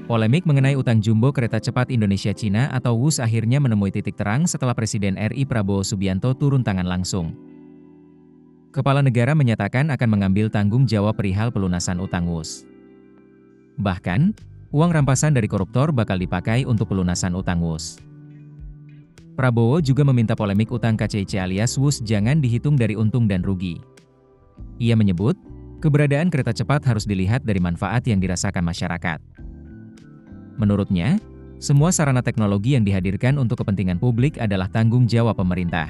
Polemik mengenai utang jumbo kereta cepat Indonesia-Cina atau WUS akhirnya menemui titik terang setelah Presiden RI Prabowo Subianto turun tangan langsung. Kepala negara menyatakan akan mengambil tanggung jawab perihal pelunasan utang WUS. Bahkan, uang rampasan dari koruptor bakal dipakai untuk pelunasan utang WUS. Prabowo juga meminta polemik utang KCIC alias WUS jangan dihitung dari untung dan rugi. Ia menyebut, keberadaan kereta cepat harus dilihat dari manfaat yang dirasakan masyarakat. Menurutnya, semua sarana teknologi yang dihadirkan untuk kepentingan publik adalah tanggung jawab pemerintah.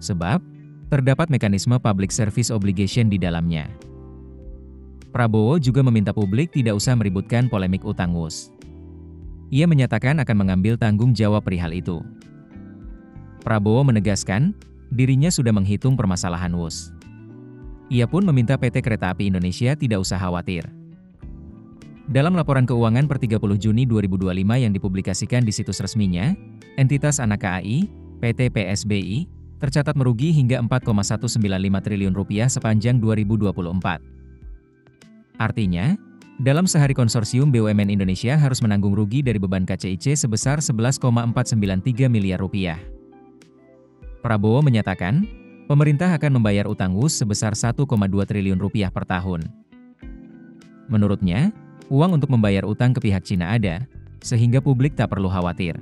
Sebab, terdapat mekanisme public service obligation di dalamnya. Prabowo juga meminta publik tidak usah meributkan polemik utang WUS. Ia menyatakan akan mengambil tanggung jawab perihal itu. Prabowo menegaskan, dirinya sudah menghitung permasalahan WUS. Ia pun meminta PT Kereta Api Indonesia tidak usah khawatir. Dalam laporan keuangan per 30 Juni 2025 yang dipublikasikan di situs resminya, entitas anak KAI, PT PSBI, tercatat merugi hingga Rp4,195 triliun sepanjang 2024. Artinya, dalam sehari konsorsium BUMN Indonesia harus menanggung rugi dari beban KCIC sebesar Rp11,493 miliar. Prabowo menyatakan, pemerintah akan membayar utang WUS sebesar Rp1,2 triliun per tahun. Menurutnya, uang untuk membayar utang ke pihak Cina ada, sehingga publik tak perlu khawatir.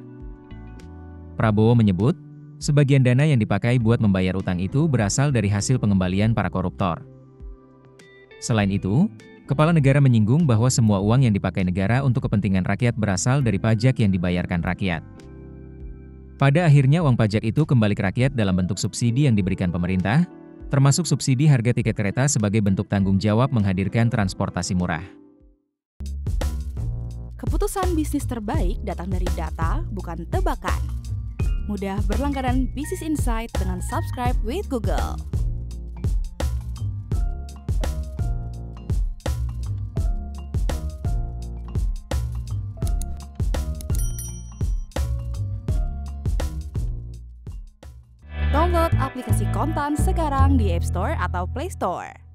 Prabowo menyebut, sebagian dana yang dipakai buat membayar utang itu berasal dari hasil pengembalian para koruptor. Selain itu, Kepala Negara menyinggung bahwa semua uang yang dipakai negara untuk kepentingan rakyat berasal dari pajak yang dibayarkan rakyat. Pada akhirnya uang pajak itu kembali ke rakyat dalam bentuk subsidi yang diberikan pemerintah, termasuk subsidi harga tiket kereta sebagai bentuk tanggung jawab menghadirkan transportasi murah. Keputusan bisnis terbaik datang dari data, bukan tebakan. Mudah berlangganan Business Insight dengan subscribe with Google. Download aplikasi Kontan sekarang di App Store atau Play Store.